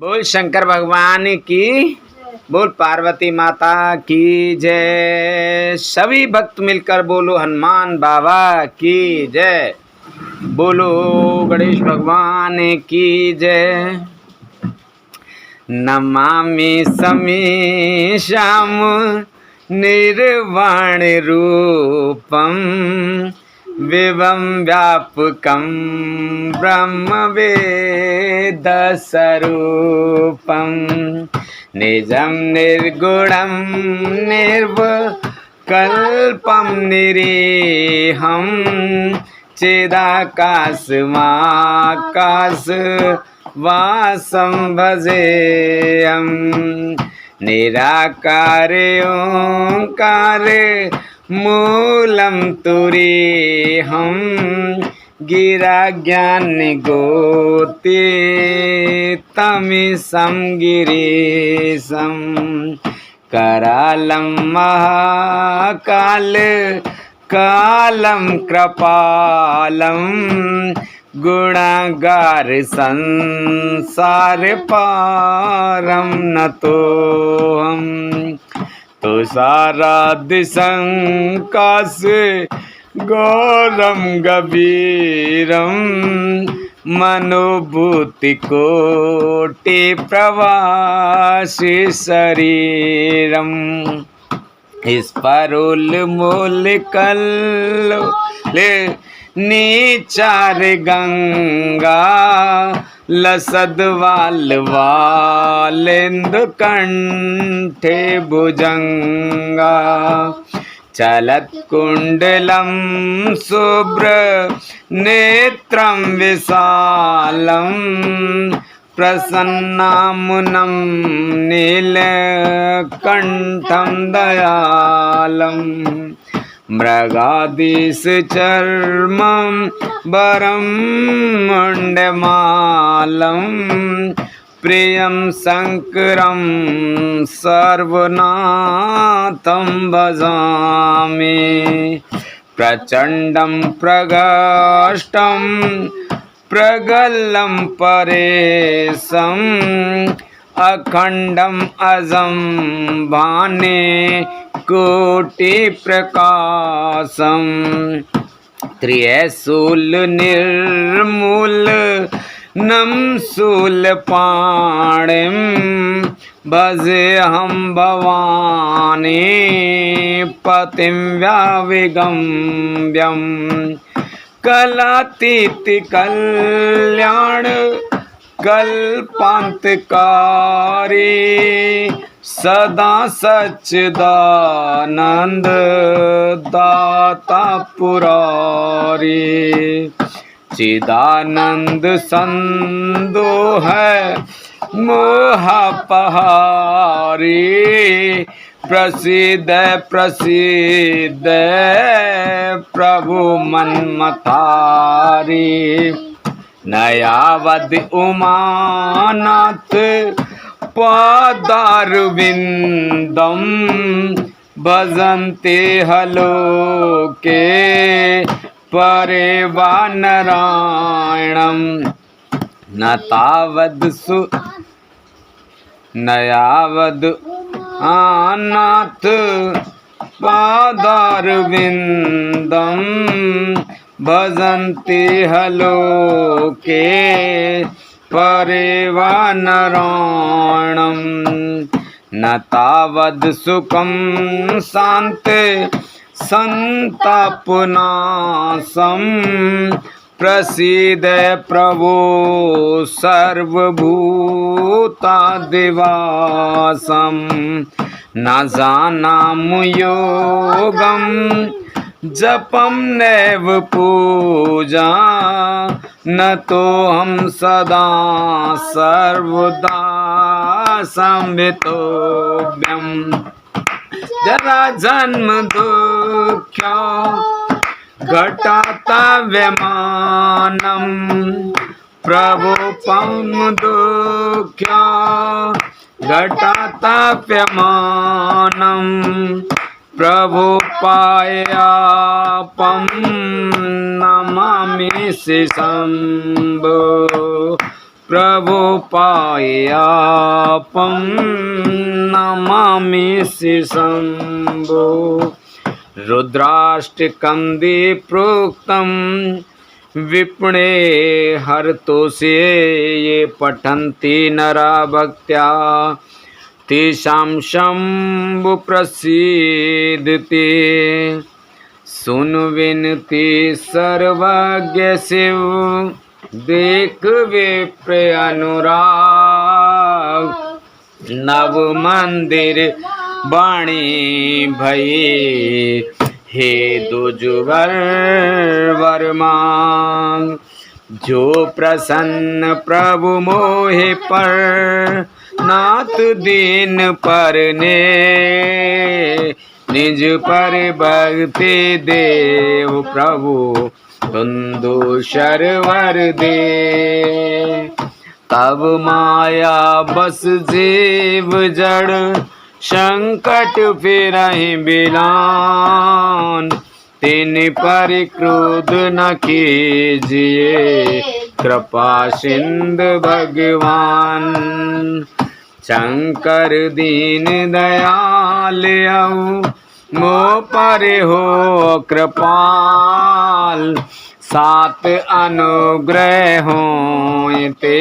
बोल शंकर भगवान की, बोल पार्वती माता की जय। सभी भक्त मिलकर बोलो हनुमान बाबा की जय। बोलो गणेश भगवान की जय। नमामि समीशम निर्वाण रूपम विवं व्यापकं ब्रह्मवेदस्वरूपं निजं निर्गुणं निर्विकल्पं निरीहं चिदाकाशमाकाशवासं भजेऽहं निराकारे ओंकारे मूलं तुरीहं गिरा ज्ञानगोते तमिसं गिरीशं करालं महाकाल कालं कृपालं गुणागार संसार पारं नतोऽहं तुषारादि संकाश गौरम गभीरम मनोभूति कोटि प्रवासी शरीरम स्फुरन्मूल कल्लोले नीचार गंगा लसद्वालवालेन्दु कंठे भुजंगा चलत्कुण्डलं शुभ्र नेत्रं विशालं प्रसन्नामुनं नीलकण्ठं दयालं मृगादिशचर्मं वरं मुण्डमालं प्रियं शङ्करं सर्वनाथं भजामि प्रचण्डं प्रगष्टं प्रगल्लं परेशम् अखण्डम् अजं भाने कोटिप्रकाशं त्रिशूल निर्मूल नम शूलपाणिं भजेऽहं भवानी पतिं व्याविगम्यं कलातीत कल्याण कल्पान्तकारी सदा सच्चिदानंद दाता पुरारी चिदानंद संदोह मोहपहारी प्रसिद्ध प्रसिद्ध प्रभु मन्मथारी नयावद उमानाथ पादारविन्दं भजन्ते हलोके परिवानरायणं न तावद् नयावद् आनाथ पादारविन्दं भजन्ते हलोके परिवानरायणं न तावद् सुखं शान्ते संतापनाशं प्रसीद प्रभो सर्वभूतादिवासं न जानामि योगं जपं नैव पूजा न तो हम सदा सर्वदा संवितोभ्यं जरा जन्म दुःख घटातव्यमानं प्रभुपं दुःख घटातव्यमानं प्रभुपायापं नमामि शम्भो प्रभुपायापं नमामि शम्भो। रुद्राष्टकं प्रोक्तं विपणे हरतोषे ये पठन्ति नरा भक्त्या तेषां शम्भु प्रसीदते। सुन विनती सर्वज्ञ शिव देख विप्र अनुराग नव मंदिर बाणी भये हे दुजुवर वर मांग। जो प्रसन्न प्रभु मोहे पर नाथ दीन पर ने निज पर भक्ति देव प्रभु तुंदु शरवर दे। तब माया बस जीव जड़ संकट फिरहि बिलान तिन पर क्रोध न कीजिए कृपा सिंधु भगवान। शंकर दीन दयाल मो पर हो कृपाल सात अनुग्रह होते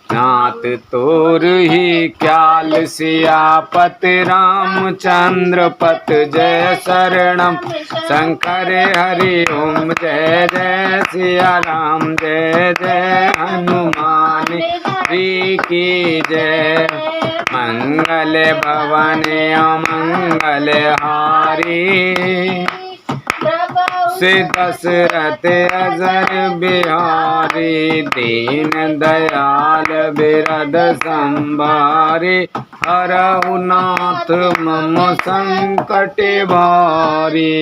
नाथ तोर ही क्याल। सियापत रामचंद्र पत जय शरणम शंकर हरि ओम जय जय सिया राम जय जय हनुमान जी की जय। मंगल भवन मंगल हारी से दशरथ अजर बिहारी दीन दयाल बिरद संभारे हरहु नाथ मम संकट भारी।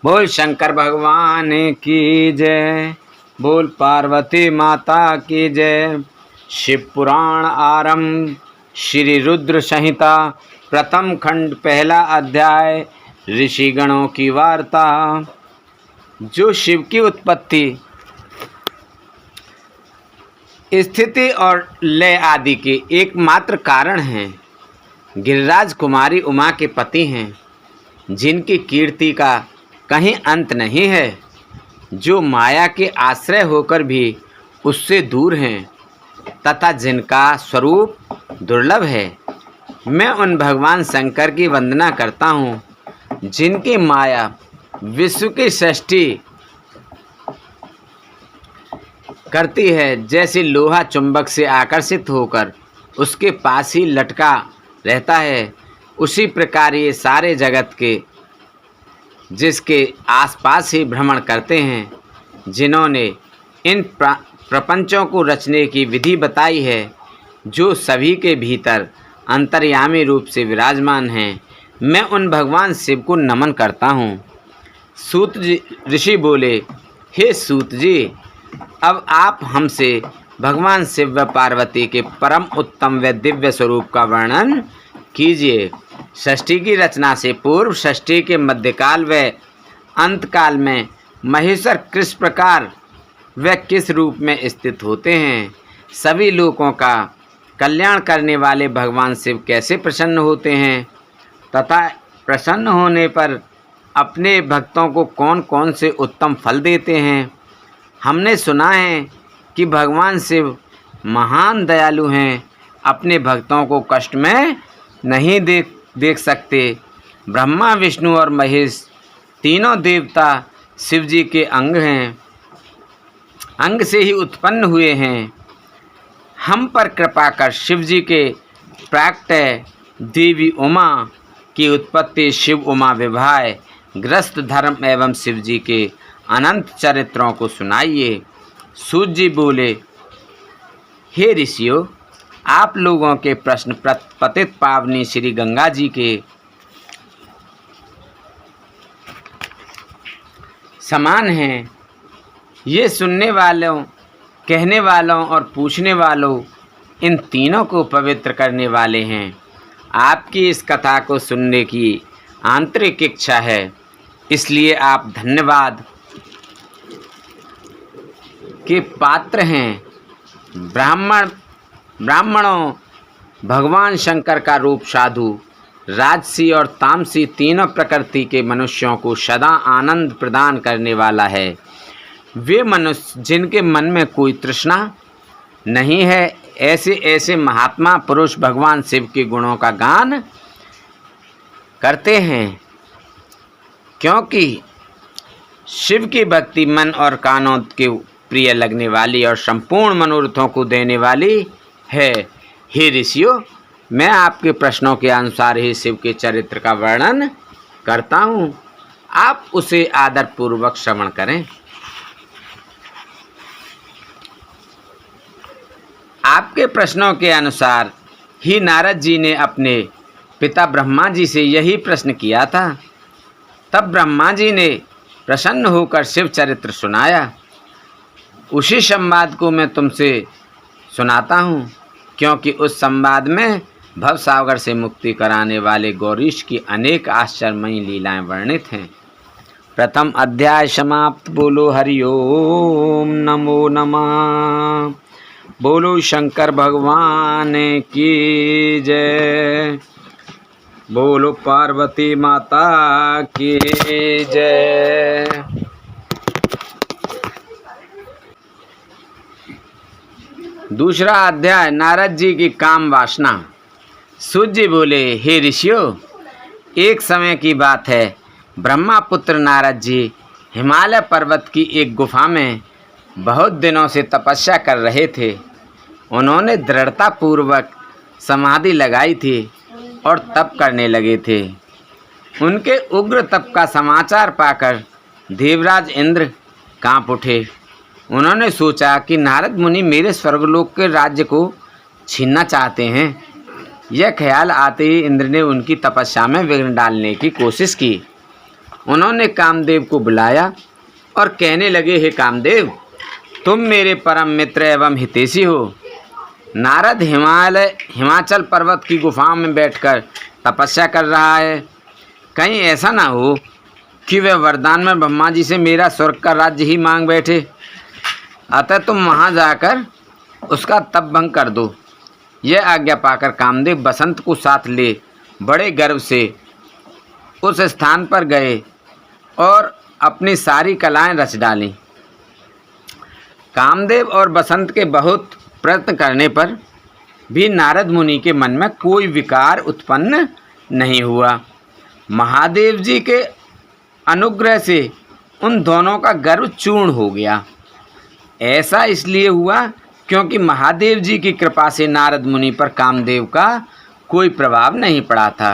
बोल शंकर भगवान की जय। बोल पार्वती माता की जय। शिव पुराण आरंभ। श्री रुद्र संहिता प्रथम खंड पहला अध्याय ऋषिगणों की वार्ता। जो शिव की उत्पत्ति स्थिति और लय आदि के एकमात्र कारण हैं, गिरिराज कुमारी उमा के पति हैं, जिनकी कीर्ति का कहीं अंत नहीं है, जो माया के आश्रय होकर भी उससे दूर हैं तथा जिनका स्वरूप दुर्लभ है। मैं उन भगवान शंकर की वंदना करता हूँ जिनकी माया विश्व की सृष्टि करती है। जैसे लोहा चुंबक से आकर्षित होकर उसके पास ही लटका रहता है, उसी प्रकार ये सारे जगत के जिसके आसपास ही भ्रमण करते हैं। जिन्होंने इन प्रपंचों को रचने की विधि बताई है, जो सभी के भीतर अंतर्यामी रूप से विराजमान हैं, मैं उन भगवान शिव को नमन करता हूँ। सूत जी ऋषि बोले, हे सूत जी, अब आप हमसे भगवान शिव व पार्वती के परम उत्तम व दिव्य स्वरूप का वर्णन कीजिए। षष्ठी की रचना से पूर्व, षष्ठी के मध्यकाल व अंतकाल में महेश्वर किस प्रकार व किस रूप में स्थित होते हैं। सभी लोगों का कल्याण करने वाले भगवान शिव कैसे प्रसन्न होते हैं तथा प्रसन्न होने पर अपने भक्तों को कौन कौन से उत्तम फल देते हैं। हमने सुना है कि भगवान शिव महान दयालु हैं, अपने भक्तों को कष्ट में नहीं देख सकते। ब्रह्मा, विष्णु और महेश तीनों देवता शिव जी के अंग हैं, अंग से ही उत्पन्न हुए हैं। हम पर कृपा कर शिव जी के प्राकट्य देवी उमा की उत्पत्ति, शिव उमा विवाह, ग्रस्त धर्म एवं शिव जी के अनंत चरित्रों को सुनाइए। सूत जी बोले, हे ऋषियों, आप लोगों के प्रश्न पतित पावनी श्री गंगा जी के समान हैं। ये सुनने वालों, कहने वालों और पूछने वालों, इन तीनों को पवित्र करने वाले हैं। आपकी इस कथा को सुनने की आंतरिक इच्छा है, इसलिए आप धन्यवाद के पात्र हैं। ब्राह्मणों भगवान शंकर का रूप साधु, राजसी और तामसी तीनों प्रकृति के मनुष्यों को सदा आनंद प्रदान करने वाला है। वे मनुष्य जिनके मन में कोई तृष्णा नहीं है, ऐसे महात्मा पुरुष भगवान शिव के गुणों का गान करते हैं, क्योंकि शिव की भक्ति मन और कानों के प्रिय लगने वाली और संपूर्ण मनोरथों को देने वाली है। हे ऋषियों, मैं आपके प्रश्नों के अनुसार ही शिव के चरित्र का वर्णन करता हूँ, आप उसे आदरपूर्वक श्रवण करें। आपके प्रश्नों के अनुसार ही नारद जी ने अपने पिता ब्रह्मा जी से यही प्रश्न किया था। तब ब्रह्मा जी ने प्रसन्न होकर शिव चरित्र सुनाया। उसी संवाद को मैं तुमसे सुनाता हूँ, क्योंकि उस संवाद में भवसागर से मुक्ति कराने वाले गौरीश की अनेक आश्चर्यमयी लीलाएं वर्णित हैं। प्रथम अध्याय समाप्त। बोलो हरि ओम नमो नमः। बोलो शंकर भगवान की जय। बोलो पार्वती माता की जय। दूसरा अध्याय, नारद जी की काम वासना। सूत जी बोले, हे ऋषियों, एक समय की बात है, ब्रह्मा पुत्र नारद जी हिमालय पर्वत की एक गुफा में बहुत दिनों से तपस्या कर रहे थे। उन्होंने दृढ़तापूर्वक समाधि लगाई थी और तप करने लगे थे। उनके उग्र तप का समाचार पाकर देवराज इंद्र कांप उठे। उन्होंने सोचा कि नारद मुनि मेरे स्वर्गलोक के राज्य को छीनना चाहते हैं। यह ख्याल आते ही इंद्र ने उनकी तपस्या में विघ्न डालने की कोशिश की। उन्होंने कामदेव को बुलाया और कहने लगे, हे कामदेव, तुम मेरे परम मित्र एवं हितैषी हो। नारद हिमाचल पर्वत की गुफा में बैठकर तपस्या कर रहा है। कहीं ऐसा ना हो कि वह वरदान में ब्रह्मा जी से मेरा स्वर्ग का राज्य ही मांग बैठे। अतः तुम वहाँ जाकर उसका तप भंग कर दो। यह आज्ञा पाकर कामदेव बसंत को साथ ले बड़े गर्व से उस स्थान पर गए और अपनी सारी कलाएं रच डालीं। कामदेव और बसंत के बहुत प्रयत्न करने पर भी नारद मुनि के मन में कोई विकार उत्पन्न नहीं हुआ। महादेव जी के अनुग्रह से उन दोनों का गर्व चूर्ण हो गया। ऐसा इसलिए हुआ क्योंकि महादेव जी की कृपा से नारद मुनि पर कामदेव का कोई प्रभाव नहीं पड़ा था।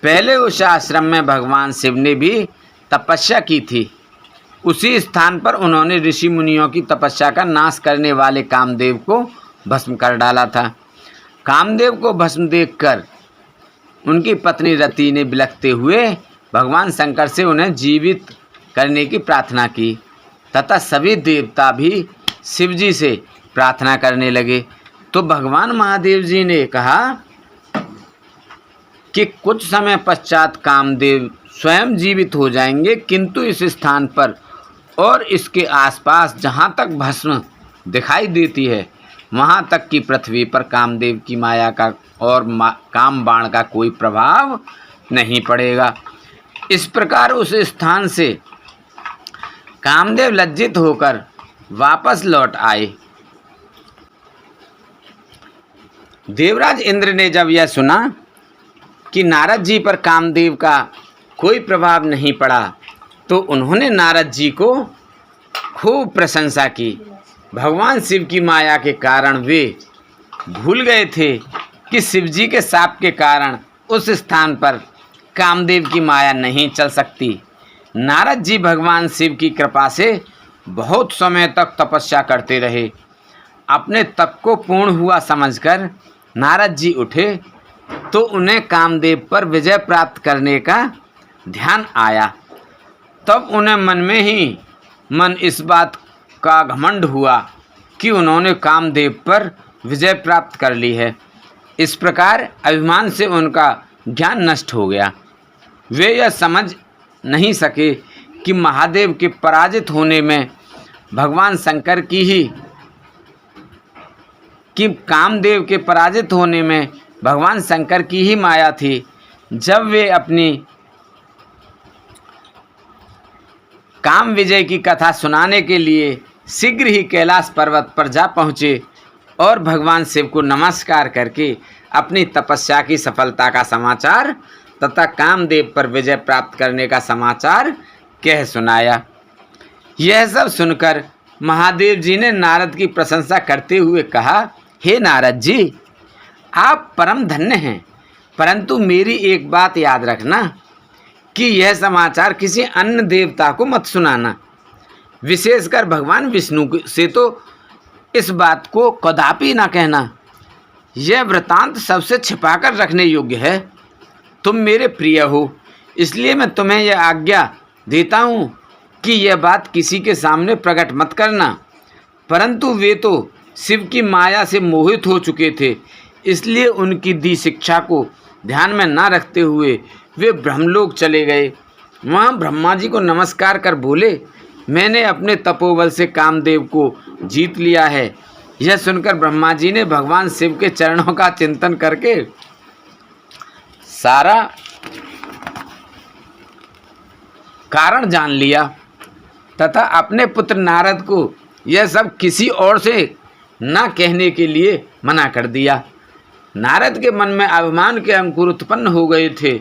पहले उस आश्रम में भगवान शिव ने भी तपस्या की थी। उसी स्थान पर उन्होंने ऋषि मुनियों की तपस्या का नाश करने वाले कामदेव को भस्म कर डाला था। कामदेव को भस्म देखकर उनकी पत्नी रति ने बिलखते हुए भगवान शंकर से उन्हें जीवित करने की प्रार्थना की तथा सभी देवता भी शिव जी से प्रार्थना करने लगे। तो भगवान महादेव जी ने कहा कि कुछ समय पश्चात कामदेव स्वयं जीवित हो जाएंगे, किंतु इस स्थान पर और इसके आसपास जहाँ तक भस्म दिखाई देती है वहाँ तक की पृथ्वी पर कामदेव की माया का और काम बाण का कोई प्रभाव नहीं पड़ेगा। इस प्रकार उस स्थान से कामदेव लज्जित होकर वापस लौट आए। देवराज इंद्र ने जब यह सुना कि नारद जी पर कामदेव का कोई प्रभाव नहीं पड़ा तो उन्होंने नारद जी को खूब प्रशंसा की। भगवान शिव की माया के कारण वे भूल गए थे कि शिव जी के शाप के कारण उस स्थान पर कामदेव की माया नहीं चल सकती। नारद जी भगवान शिव की कृपा से बहुत समय तक तपस्या करते रहे। अपने तप को पूर्ण हुआ समझकर नारद जी उठे तो उन्हें कामदेव पर विजय प्राप्त करने का ध्यान आया। तब उन्हें मन में ही मन इस बात का घमंड हुआ कि उन्होंने कामदेव पर विजय प्राप्त कर ली है। इस प्रकार अभिमान से उनका ज्ञान नष्ट हो गया। वे यह समझ नहीं सके कि महादेव के पराजित होने में भगवान शंकर कि कामदेव के पराजित होने में भगवान शंकर की ही माया थी। जब वे अपनी काम विजय की कथा सुनाने के लिए शीघ्र ही कैलाश पर्वत पर जा पहुँचे और भगवान शिव को नमस्कार करके अपनी तपस्या की सफलता का समाचार तथा कामदेव पर विजय प्राप्त करने का समाचार कह सुनाया। यह सब सुनकर महादेव जी ने नारद की प्रशंसा करते हुए कहा, हे नारद जी, आप परम धन्य हैं, परंतु मेरी एक बात याद रखना कि यह समाचार किसी अन्य देवता को मत सुनाना। विशेषकर भगवान विष्णु से तो इस बात को कदापि ना कहना। यह वृतांत सबसे छिपाकर रखने योग्य है। तुम मेरे प्रिय हो, इसलिए मैं तुम्हें यह आज्ञा देता हूँ कि यह बात किसी के सामने प्रकट मत करना। परंतु वे तो शिव की माया से मोहित हो चुके थे, इसलिए उनकी दी शिक्षा को ध्यान में न रखते हुए वे ब्रह्मलोक चले गए। वहाँ ब्रह्मा जी को नमस्कार कर बोले, मैंने अपने तपोबल से कामदेव को जीत लिया है। यह सुनकर ब्रह्मा जी ने भगवान शिव के चरणों का चिंतन करके सारा कारण जान लिया तथा अपने पुत्र नारद को यह सब किसी और से न कहने के लिए मना कर दिया। नारद के मन में अभिमान के अंकुर उत्पन्न हो गए थे,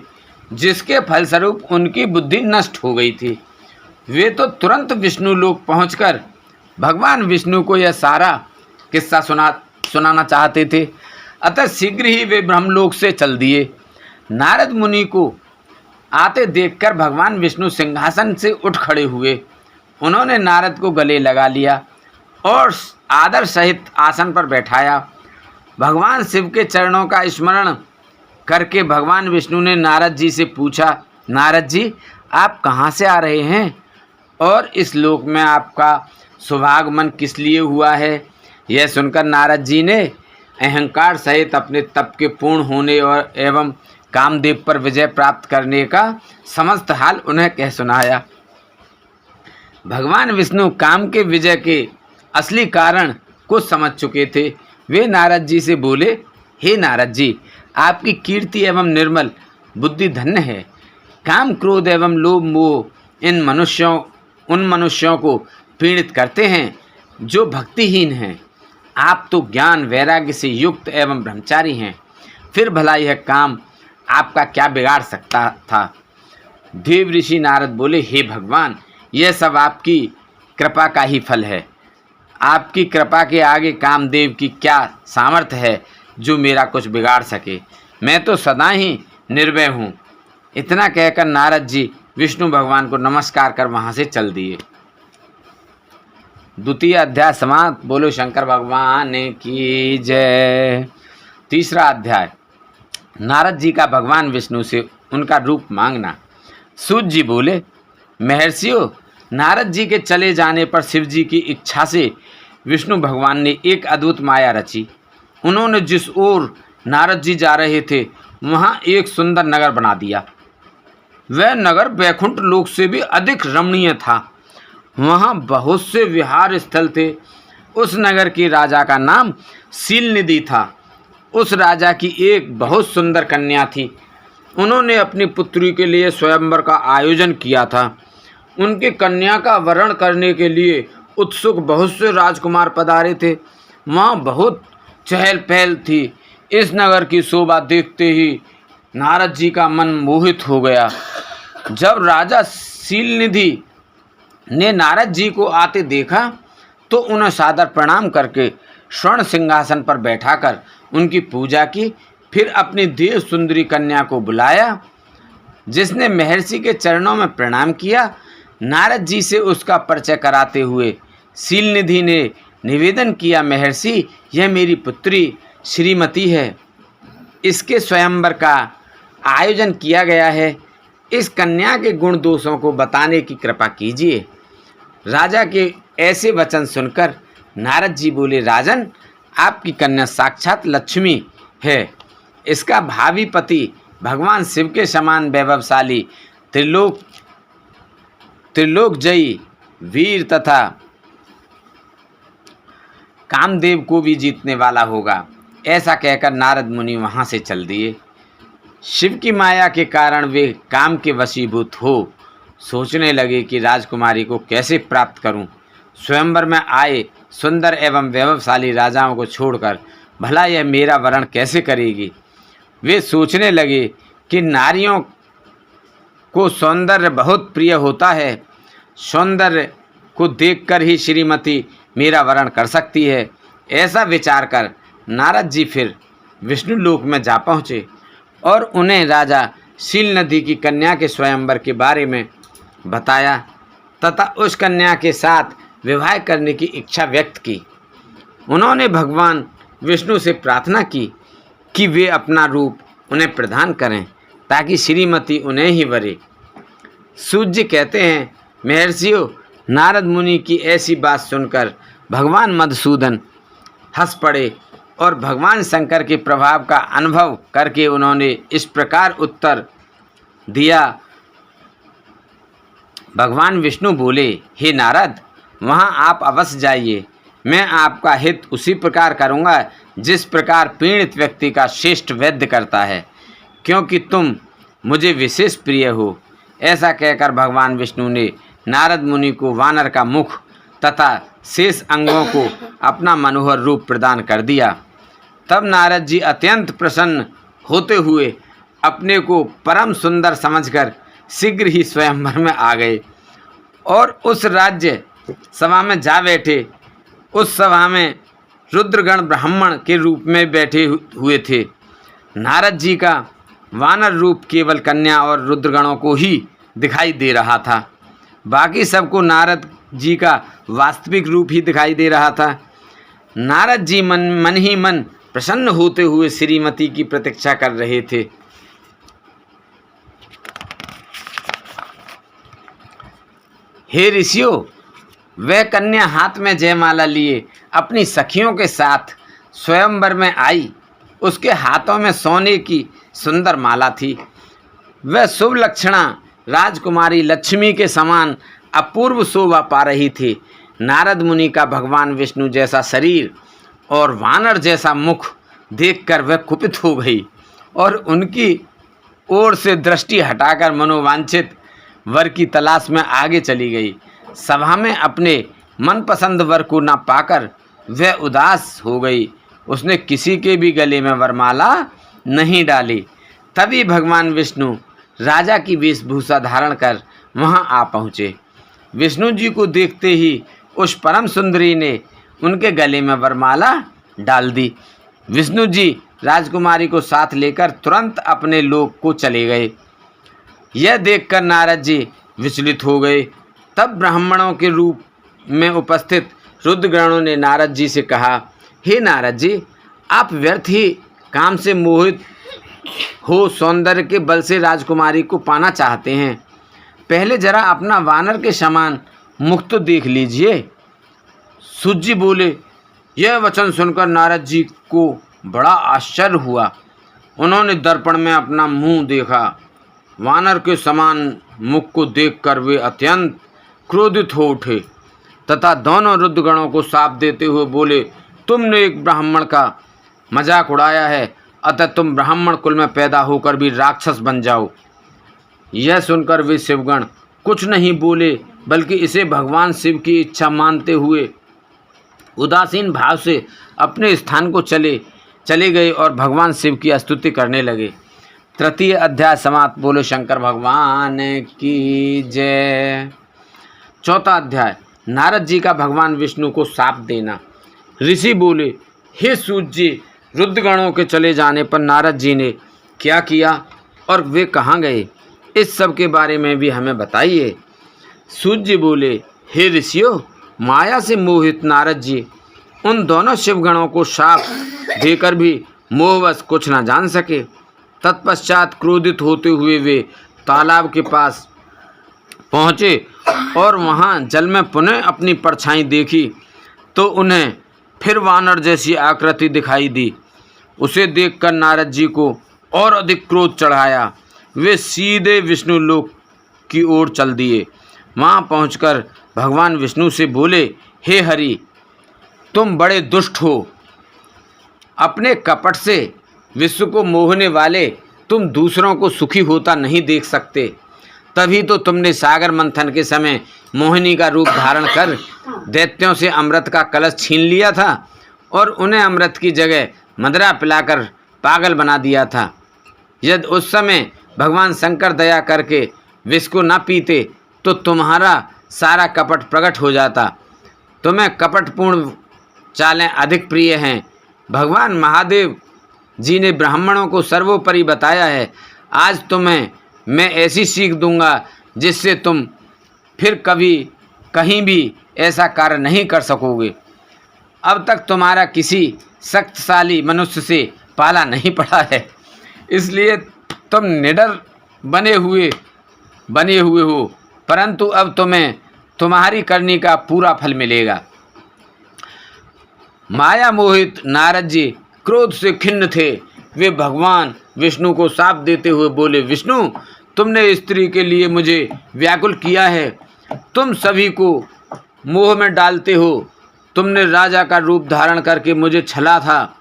जिसके फलस्वरूप उनकी बुद्धि नष्ट हो गई थी। वे तो तुरंत विष्णु लोक पहुंचकर भगवान विष्णु को यह सारा किस्सा सुनाना चाहते थे। अतः शीघ्र ही वे ब्रह्मलोक से चल दिए। नारद मुनि को आते देखकर भगवान विष्णु सिंहासन से उठ खड़े हुए। उन्होंने नारद को गले लगा लिया और आदर सहित आसन पर बैठाया। भगवान शिव के चरणों का स्मरण करके भगवान विष्णु ने नारद जी से पूछा, नारद जी, आप कहाँ से आ रहे हैं और इस लोक में आपका शुभागमन किस लिए हुआ है? यह सुनकर नारद जी ने अहंकार सहित अपने तप के पूर्ण होने और एवं कामदेव पर विजय प्राप्त करने का समस्त हाल उन्हें कह सुनाया। भगवान विष्णु काम के विजय के असली कारण को समझ चुके थे। वे नारद जी से बोले, हे नारद जी, आपकी कीर्ति एवं निर्मल बुद्धि धन्य है। काम, क्रोध एवं लोभ मोह उन मनुष्यों को पीड़ित करते हैं जो भक्तिहीन हैं। आप तो ज्ञान वैराग्य से युक्त एवं ब्रह्मचारी हैं, फिर भला यह काम आपका क्या बिगाड़ सकता था? देव ऋषि नारद बोले, हे भगवान, यह सब आपकी कृपा का ही फल है। आपकी कृपा के आगे कामदेव की क्या सामर्थ्य है जो मेरा कुछ बिगाड़ सके? मैं तो सदा ही निर्भय हूँ। इतना कहकर नारद जी विष्णु भगवान को नमस्कार कर वहाँ से चल दिए। द्वितीय अध्याय समाप्त। बोलो शंकर भगवान की जय। तीसरा अध्याय, नारद जी का भगवान विष्णु से उनका रूप मांगना। सूत जी बोले, महर्षियों, नारद जी के चले जाने पर शिव जी की इच्छा से विष्णु भगवान ने एक अद्भुत माया रची। उन्होंने जिस ओर नारद जी जा रहे थे वहाँ एक सुंदर नगर बना दिया। वह नगर वैकुंठ लोक से भी अधिक रमणीय था। वहाँ बहुत से विहार स्थल थे। उस नगर के राजा का नाम शीलनिधि था। उस राजा की एक बहुत सुंदर कन्या थी। उन्होंने अपनी पुत्री के लिए स्वयंवर का आयोजन किया था। उनकी कन्या का वरण करने के लिए उत्सुक बहुत से राजकुमार पधारे थे। वहाँ बहुत चहल पहल थी। इस नगर की शोभा देखते ही नारद जी का मन मोहित हो गया। जब राजा शीलनिधि ने नारद जी को आते देखा तो उन्हें सादर प्रणाम करके स्वर्ण सिंहासन पर बैठाकर उनकी पूजा की। फिर अपनी देव सुंदरी कन्या को बुलाया, जिसने महर्षि के चरणों में प्रणाम किया। नारद जी से उसका परिचय कराते हुए शीलनिधि ने निवेदन किया, महर्षि, यह मेरी पुत्री श्रीमती है। इसके स्वयंवर का आयोजन किया गया है। इस कन्या के गुण दोषों को बताने की कृपा कीजिए। राजा के ऐसे वचन सुनकर नारद जी बोले, राजन, आपकी कन्या साक्षात लक्ष्मी है। इसका भावी पति भगवान शिव के समान वैभवशाली त्रिलोकजयी वीर तथा कामदेव को भी जीतने वाला होगा। ऐसा कहकर नारद मुनि वहाँ से चल दिए। शिव की माया के कारण वे काम के वशीभूत हो सोचने लगे कि राजकुमारी को कैसे प्राप्त करूं। स्वयंवर में आए सुंदर एवं वैभवशाली राजाओं को छोड़कर भला यह मेरा वरण कैसे करेगी। वे सोचने लगे कि नारियों को सौंदर्य बहुत प्रिय होता है, सौंदर्य को देखकर ही श्रीमती मेरा वरण कर सकती है। ऐसा विचार कर नारद जी फिर विष्णु लोक में जा पहुँचे और उन्हें राजा शील नदी की कन्या के स्वयंवर के बारे में बताया तथा उस कन्या के साथ विवाह करने की इच्छा व्यक्त की। उन्होंने भगवान विष्णु से प्रार्थना की कि वे अपना रूप उन्हें प्रदान करें ताकि श्रीमती उन्हें ही वरे। सूर्य कहते हैं, महर्षियों, नारद मुनि की ऐसी बात सुनकर भगवान मधुसूदन हंस पड़े और भगवान शंकर के प्रभाव का अनुभव करके उन्होंने इस प्रकार उत्तर दिया। भगवान विष्णु बोले, हे नारद, वहाँ आप अवश्य जाइए। मैं आपका हित उसी प्रकार करूँगा जिस प्रकार पीड़ित व्यक्ति का श्रेष्ठ वैद्य करता है, क्योंकि तुम मुझे विशेष प्रिय हो। ऐसा कहकर भगवान विष्णु ने नारद मुनि को वानर का मुख तथा शेष अंगों को अपना मनोहर रूप प्रदान कर दिया। तब नारद जी अत्यंत प्रसन्न होते हुए अपने को परम सुंदर समझकर शीघ्र ही स्वयंवर में आ गए और उस राज्य सभा में जा बैठे। उस सभा में रुद्रगण ब्राह्मण के रूप में बैठे हुए थे। नारद जी का वानर रूप केवल कन्या और रुद्रगणों को ही दिखाई दे रहा था, बाकी सबको नारद जी का वास्तविक रूप ही दिखाई दे रहा था। नारद जी मन ही मन प्रसन्न होते हुए श्रीमती की प्रतीक्षा कर रहे थे। हे ऋषियों, वह कन्या हाथ में जयमाला लिए अपनी सखियों के साथ स्वयंवर में आई। उसके हाथों में सोने की सुंदर माला थी। वह शुभ लक्षणा राजकुमारी लक्ष्मी के समान अपूर्व शोभा पा रही थी। नारद मुनि का भगवान विष्णु जैसा शरीर और वानर जैसा मुख देखकर वह कुपित हो गई और उनकी ओर से दृष्टि हटाकर मनोवांछित वर की तलाश में आगे चली गई। सभा में अपने मनपसंद वर को न पाकर वह उदास हो गई। उसने किसी के भी गले में वरमाला नहीं डाली। तभी भगवान विष्णु राजा की वेशभूषा धारण कर वहां आ पहुँचे। विष्णु जी को देखते ही उस परम सुंदरी ने उनके गले में वरमाला डाल दी। विष्णु जी राजकुमारी को साथ लेकर तुरंत अपने लोक को चले गए। यह देखकर नारद जी विचलित हो गए। तब ब्राह्मणों के रूप में उपस्थित रुद्रगणों ने नारद जी से कहा, हे नारद जी, आप व्यर्थ ही काम से मोहित हो सौंदर्य के बल से राजकुमारी को पाना चाहते हैं। पहले जरा अपना वानर के समान मुख तो देख लीजिए। सूत जी बोले। यह वचन सुनकर नारद जी को बड़ा आश्चर्य हुआ। उन्होंने दर्पण में अपना मुंह देखा। वानर के समान मुख को देखकर वे अत्यंत क्रोधित हो उठे तथा दोनों रुद्रगणों को शाप देते हुए बोले, तुमने एक ब्राह्मण का मजाक उड़ाया है, अतः तुम ब्राह्मण कुल में पैदा होकर भी राक्षस बन जाओ। यह सुनकर वे शिवगण कुछ नहीं बोले, बल्कि इसे भगवान शिव की इच्छा मानते हुए उदासीन भाव से अपने स्थान को चले गए और भगवान शिव की स्तुति करने लगे। तृतीय अध्याय समाप्त। बोलो शंकर भगवान की जय। चौथा अध्याय, नारद जी का भगवान विष्णु को शाप देना। ऋषि बोले, हे सूत जी, रुद्रगणों के चले जाने पर नारद जी ने क्या किया और वे कहाँ गए, इस सब के बारे में भी हमें बताइए। सूत जी बोले, हे ऋषियों, माया से मोहित नारद जी उन दोनों शिवगणों को शाप देकर भी मोहवश कुछ न जान सके। तत्पश्चात क्रोधित होते हुए वे तालाब के पास पहुँचे और वहाँ जल में पुनः अपनी परछाई देखी तो उन्हें फिर वानर जैसी आकृति दिखाई दी। उसे देखकर नारद जी को और अधिक क्रोध चढ़ाया। वे सीधे विष्णु लोक की ओर चल दिए। वहाँ पहुंचकर भगवान विष्णु से बोले, हे हरि, तुम बड़े दुष्ट हो। अपने कपट से विश्व को मोहने वाले तुम दूसरों को सुखी होता नहीं देख सकते। तभी तो तुमने सागर मंथन के समय मोहिनी का रूप धारण कर दैत्यों से अमृत का कलश छीन लिया था और उन्हें अमृत की जगह मदिरा पिलाकर पागल बना दिया था। यदि उस समय भगवान शंकर दया करके विष को न पीते तो तुम्हारा सारा कपट प्रकट हो जाता। तुम्हें कपटपूर्ण चालें अधिक प्रिय हैं। भगवान महादेव जी ने ब्राह्मणों को सर्वोपरि बताया है। आज तुम्हें मैं ऐसी सीख दूंगा जिससे तुम फिर कभी कहीं भी ऐसा कार्य नहीं कर सकोगे। अब तक तुम्हारा किसी शक्तिशाली मनुष्य से पाला नहीं पड़ा है, इसलिए तुम निडर बने हुए हो, परंतु अब तुम्हें तुम्हारी करनी का पूरा फल मिलेगा। माया मोहित नारद जी क्रोध से खिन्न थे। वे भगवान विष्णु को शाप देते हुए बोले, विष्णु, तुमने स्त्री के लिए मुझे व्याकुल किया है। तुम सभी को मोह में डालते हो। तुमने राजा का रूप धारण करके मुझे छला था,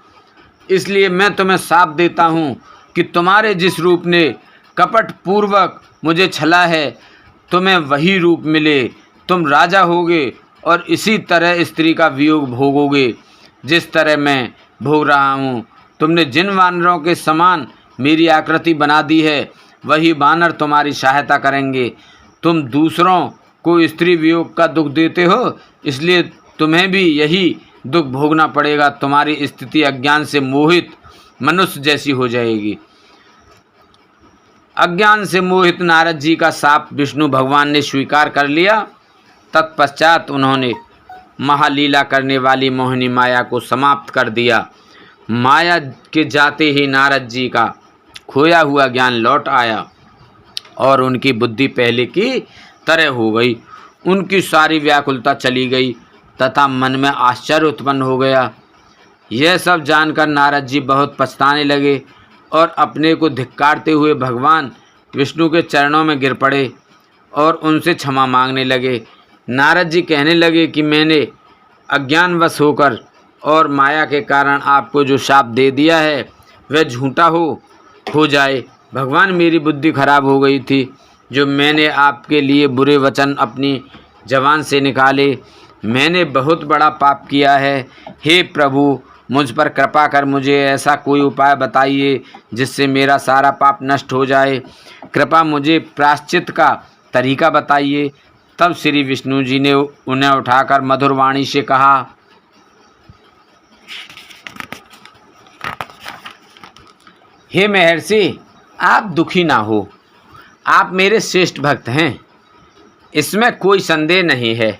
इसलिए मैं तुम्हें शाप देता हूँ कि तुम्हारे जिस रूप ने कपट पूर्वक मुझे छला है, तुम्हें वही रूप मिले। तुम राजा होगे और इसी तरह स्त्री का वियोग भोगोगे जिस तरह मैं भोग रहा हूँ। तुमने जिन वानरों के समान मेरी आकृति बना दी है, वही वानर तुम्हारी सहायता करेंगे। तुम दूसरों को स्त्री वियोग का दुख देते हो, इसलिए तुम्हें भी यही दुख भोगना पड़ेगा। तुम्हारी स्थिति अज्ञान से मोहित मनुष्य जैसी हो जाएगी। अज्ञान से मोहित नारद जी का शाप विष्णु भगवान ने स्वीकार कर लिया। तत्पश्चात उन्होंने महालीला करने वाली मोहिनी माया को समाप्त कर दिया। माया के जाते ही नारद जी का खोया हुआ ज्ञान लौट आया और उनकी बुद्धि पहले की तरह हो गई। उनकी सारी व्याकुलता चली गई तथा मन में आश्चर्य उत्पन्न हो गया। यह सब जानकर नारद जी बहुत पछताने लगे और अपने को धिक्कारते हुए भगवान विष्णु के चरणों में गिर पड़े और उनसे क्षमा मांगने लगे। नारद जी कहने लगे कि मैंने अज्ञानवश होकर और माया के कारण आपको जो शाप दे दिया है वह झूठा हो जाए। भगवान, मेरी बुद्धि खराब हो गई थी जो मैंने आपके लिए बुरे वचन अपनी जबान से निकाले। मैंने बहुत बड़ा पाप किया है। हे प्रभु, मुझ पर कृपा कर मुझे ऐसा कोई उपाय बताइए जिससे मेरा सारा पाप नष्ट हो जाए। कृपा मुझे प्रायश्चित का तरीका बताइए। तब श्री विष्णु जी ने उन्हें उठाकर मधुर वाणी से कहा, हे महर्षि, आप दुखी ना हो। आप मेरे श्रेष्ठ भक्त हैं, इसमें कोई संदेह नहीं है।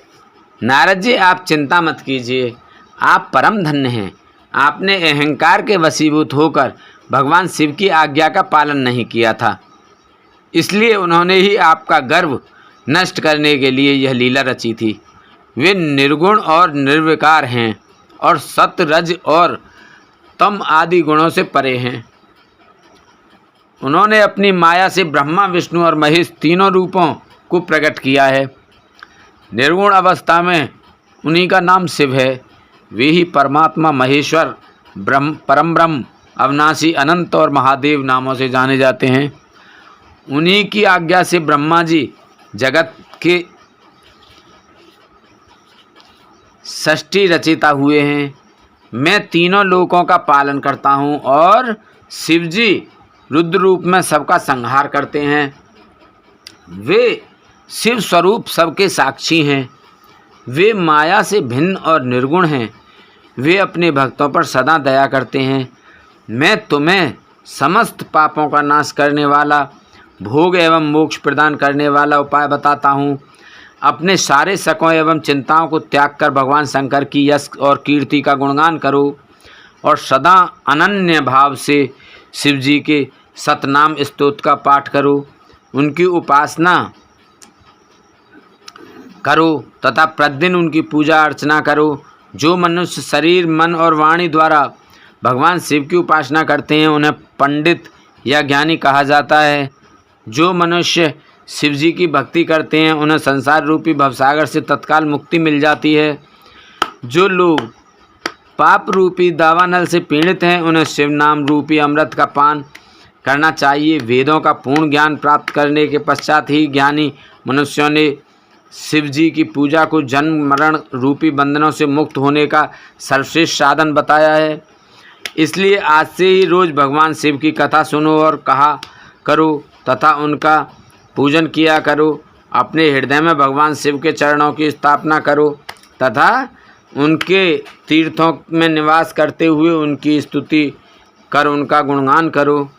नारद जी, आप चिंता मत कीजिए। आप परम धन्य हैं। आपने अहंकार के वशीभूत होकर भगवान शिव की आज्ञा का पालन नहीं किया था, इसलिए उन्होंने ही आपका गर्व नष्ट करने के लिए यह लीला रची थी। वे निर्गुण और निर्विकार हैं और सत्य, रज और तम आदि गुणों से परे हैं। उन्होंने अपनी माया से ब्रह्मा, विष्णु और महेश तीनों रूपों को प्रकट किया है। निर्गुण अवस्था में उन्हीं का नाम शिव है। वे ही परमात्मा, महेश्वर, परम ब्रह्म, अविनाशी, अनंत और महादेव नामों से जाने जाते हैं। उन्हीं की आज्ञा से ब्रह्मा जी जगत के षष्ठी रचयिता हुए हैं। मैं तीनों लोकों का पालन करता हूँ और शिव जी रुद्र रूप में सबका संहार करते हैं। वे शिव स्वरूप सबके साक्षी हैं। वे माया से भिन्न और निर्गुण हैं। वे अपने भक्तों पर सदा दया करते हैं। मैं तुम्हें समस्त पापों का नाश करने वाला, भोग एवं मोक्ष प्रदान करने वाला उपाय बताता हूँ। अपने सारे शकों एवं चिंताओं को त्याग कर भगवान शंकर की यश और कीर्ति का गुणगान करो और सदा अनन्य भाव से शिव जी के सतनाम स्तोत्र का पाठ करो। उनकी उपासना करो तथा प्रतिदिन उनकी पूजा अर्चना करो। जो मनुष्य शरीर, मन और वाणी द्वारा भगवान शिव की उपासना करते हैं उन्हें पंडित या ज्ञानी कहा जाता है। जो मनुष्य शिव जी की भक्ति करते हैं उन्हें संसार रूपी भवसागर से तत्काल मुक्ति मिल जाती है। जो लोग पाप रूपी दावानल से पीड़ित हैं, उन्हें शिव नाम रूपी अमृत का पान करना चाहिए। वेदों का पूर्ण ज्ञान प्राप्त करने के पश्चात ही ज्ञानी मनुष्यों ने शिव जी की पूजा को जन्म मरण रूपी बंधनों से मुक्त होने का सर्वश्रेष्ठ साधन बताया है। इसलिए आज से ही रोज़ भगवान शिव की कथा सुनो और कहा करो तथा उनका पूजन किया करो। अपने हृदय में भगवान शिव के चरणों की स्थापना करो तथा उनके तीर्थों में निवास करते हुए उनकी स्तुति कर उनका गुणगान करो।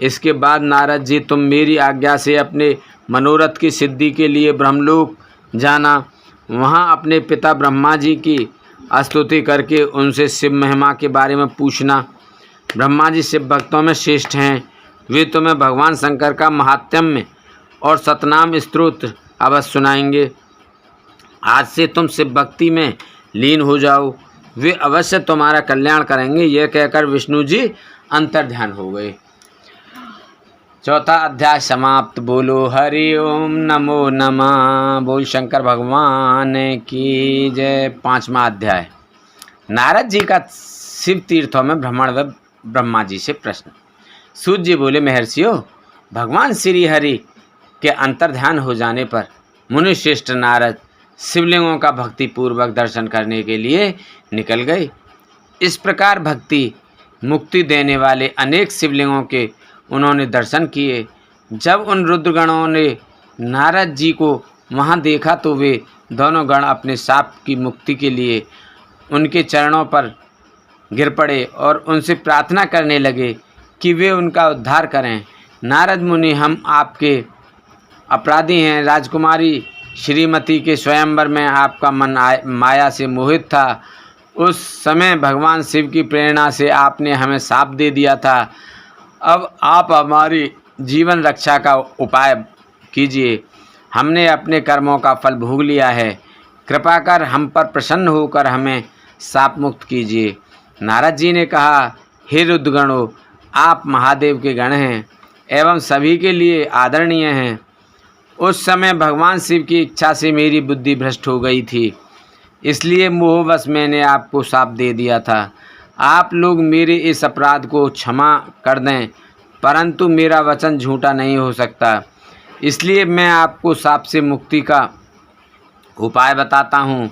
इसके बाद नारद जी, तुम मेरी आज्ञा से अपने मनोरथ की सिद्धि के लिए ब्रह्मलोक जाना। वहाँ अपने पिता ब्रह्मा जी की स्तुति करके उनसे शिव महिमा के बारे में पूछना। ब्रह्मा जी शिव भक्तों में श्रेष्ठ हैं। वे तुम्हें भगवान शंकर का महात्म्य और सतनाम स्तोत्र अवश्य सुनाएंगे। आज से तुम शिव भक्ति में लीन हो जाओ, वे अवश्य तुम्हारा कल्याण करेंगे। यह कहकर विष्णु जी अंतर्ध्यान हो गए। चौथा अध्याय समाप्त। बोलो हरि ओम नमो नमः। बोल शंकर भगवान की जय। पांचवा अध्याय। नारद जी का शिव तीर्थों में भ्रमण व ब्रह्मा जी से प्रश्न। सूत जी बोले, महर्षियों, भगवान श्री हरि के अंतर्ध्यान हो जाने पर मुनि श्रेष्ठ नारद शिवलिंगों का भक्ति पूर्वक दर्शन करने के लिए निकल गए। इस प्रकार भक्ति मुक्ति देने वाले अनेक शिवलिंगों के उन्होंने दर्शन किए। जब उन रुद्रगणों ने नारद जी को वहाँ देखा तो वे दोनों गण अपने शाप की मुक्ति के लिए उनके चरणों पर गिर पड़े और उनसे प्रार्थना करने लगे कि वे उनका उद्धार करें। नारद मुनि, हम आपके अपराधी हैं। राजकुमारी श्रीमती के स्वयंवर में आपका मन माया से मोहित था। उस समय भगवान शिव की प्रेरणा से आपने हमें शाप दे दिया था। अब आप हमारी जीवन रक्षा का उपाय कीजिए। हमने अपने कर्मों का फल भोग लिया है। कृपा कर हम पर प्रसन्न होकर हमें शाप मुक्त कीजिए। नारद जी ने कहा, हे रुद्रगणों, आप महादेव के गण हैं एवं सभी के लिए आदरणीय हैं। उस समय भगवान शिव की इच्छा से मेरी बुद्धि भ्रष्ट हो गई थी, इसलिए मोहवश मैंने आपको शाप दे दिया था। आप लोग मेरे इस अपराध को क्षमा कर दें, परंतु मेरा वचन झूठा नहीं हो सकता। इसलिए मैं आपको शाप से मुक्ति का उपाय बताता हूँ।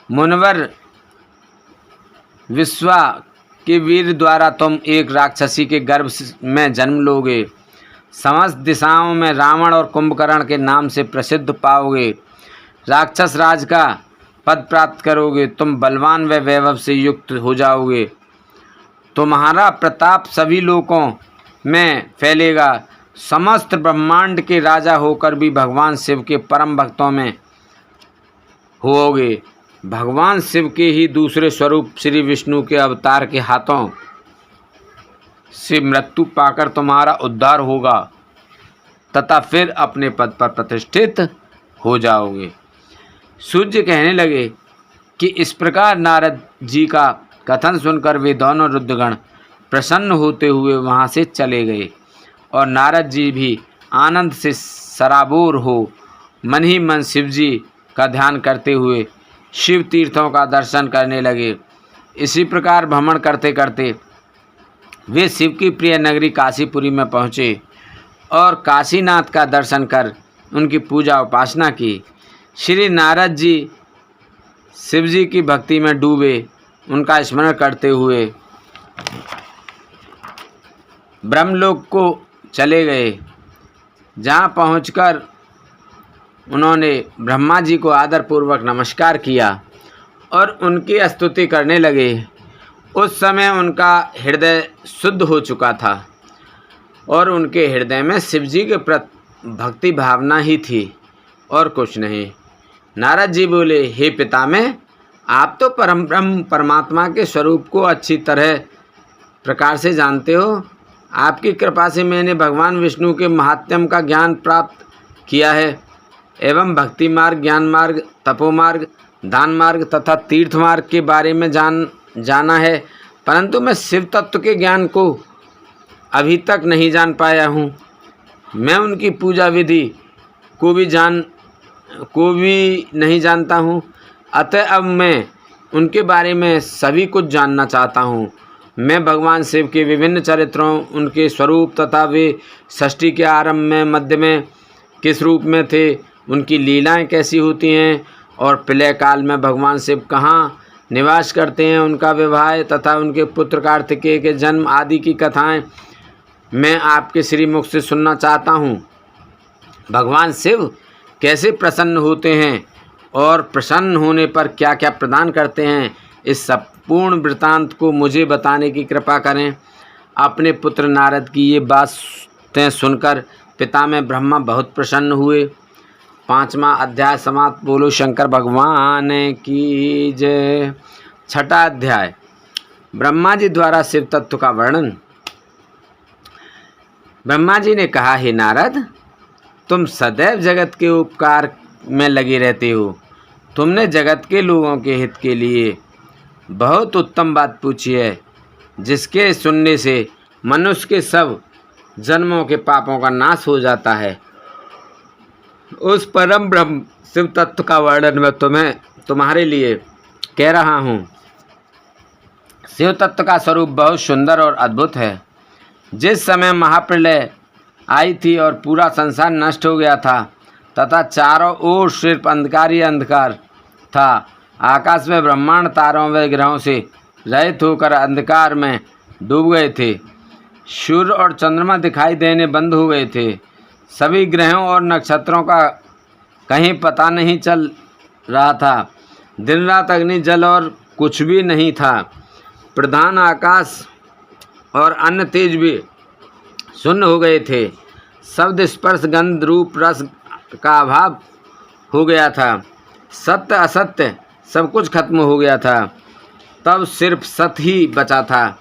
मुनिवर विश्वा के वीर द्वारा तुम एक राक्षसी के गर्भ में जन्म लोगे। समस्त दिशाओं में रावण और कुंभकर्ण के नाम से प्रसिद्ध पाओगे। राक्षस राज का पद प्राप्त करोगे। तुम बलवान व वैभव से युक्त हो जाओगे। तुम्हारा प्रताप सभी लोकों में फैलेगा। समस्त ब्रह्मांड के राजा होकर भी भगवान शिव के परम भक्तों में होओगे। भगवान शिव के ही दूसरे स्वरूप श्री विष्णु के अवतार के हाथों से मृत्यु पाकर तुम्हारा उद्धार होगा तथा फिर अपने पद पर प्रतिष्ठित हो जाओगे। सूर्य कहने लगे कि इस प्रकार नारद जी का कथन सुनकर वे दोनों रुद्रगण प्रसन्न होते हुए वहाँ से चले गए और नारद जी भी आनंद से सराबोर हो मन ही मन शिव जी का ध्यान करते हुए शिव तीर्थों का दर्शन करने लगे। इसी प्रकार भ्रमण करते करते वे शिव की प्रिय नगरी काशीपुरी में पहुँचे और काशीनाथ का दर्शन कर उनकी पूजा उपासना की। श्री नारद जी शिव जी की भक्ति में डूबे उनका स्मरण करते हुए ब्रह्मलोक को चले गए। जहाँ पहुंचकर उन्होंने ब्रह्मा जी को आदरपूर्वक नमस्कार किया और उनकी स्तुति करने लगे। उस समय उनका हृदय शुद्ध हो चुका था और उनके हृदय में शिव जी के प्रति भक्ति भावना ही थी और कुछ नहीं। नारद जी बोले, हे पितामह, आप तो परम ब्रह्म परमात्मा के स्वरूप को अच्छी तरह प्रकार से जानते हो। आपकी कृपा से मैंने भगवान विष्णु के महात्म्य का ज्ञान प्राप्त किया है एवं भक्ति मार्ग, ज्ञान मार्ग, तपो मार्ग, दान मार्ग तथा तीर्थ मार्ग के बारे में जाना है, परंतु मैं शिव तत्व के ज्ञान को अभी तक नहीं जान पाया हूँ। मैं उनकी पूजा विधि को भी नहीं जानता हूँ। अतः अब मैं उनके बारे में सभी कुछ जानना चाहता हूँ। मैं भगवान शिव के विभिन्न चरित्रों, उनके स्वरूप तथा वे सृष्टि के आरंभ में, मध्य में किस रूप में थे, उनकी लीलाएं कैसी होती हैं और प्रलय काल में भगवान शिव कहाँ निवास करते हैं, उनका विवाह तथा उनके पुत्र कार्तिकेय के जन्म आदि की कथाएं मैं आपके श्रीमुख से सुनना चाहता हूँ। भगवान शिव कैसे प्रसन्न होते हैं और प्रसन्न होने पर क्या क्या प्रदान करते हैं, इस संपूर्ण वृत्तांत को मुझे बताने की कृपा करें। अपने पुत्र नारद की ये बातें सुनकर पितामह ब्रह्मा बहुत प्रसन्न हुए। 5वां अध्याय समाप्त। बोलो शंकर भगवान की जय। 6ठा अध्याय ब्रह्मा जी द्वारा शिव तत्व का वर्णन। ब्रह्मा जी ने कहा, हे नारद, तुम सदैव जगत के उपकार में लगे रहते हो। तुमने जगत के लोगों के हित के लिए बहुत उत्तम बात पूछी है, जिसके सुनने से मनुष्य के सब जन्मों के पापों का नाश हो जाता है। उस परम ब्रह्म शिव तत्व का वर्णन मैं तुम्हारे लिए कह रहा हूँ। शिव तत्व का स्वरूप बहुत सुंदर और अद्भुत है। जिस समय महाप्रलय आई थी और पूरा संसार नष्ट हो गया था तथा चारों ओर सिर्फ अंधकार ही अंधकार था, आकाश में ब्रह्मांड तारों व ग्रहों से रहित होकर अंधकार में डूब गए थे। सूर्य और चंद्रमा दिखाई देने बंद हो गए थे। सभी ग्रहों और नक्षत्रों का कहीं पता नहीं चल रहा था। दिन रात अग्नि जल और कुछ भी नहीं था। प्रधान आकाश और अन्य तेज भी शून्य हो गए थे। शब्द स्पर्श गंध रूप रस का अभाव हो गया था। सत्य असत्य सब कुछ खत्म हो गया था। तब सिर्फ सत्य ही बचा था।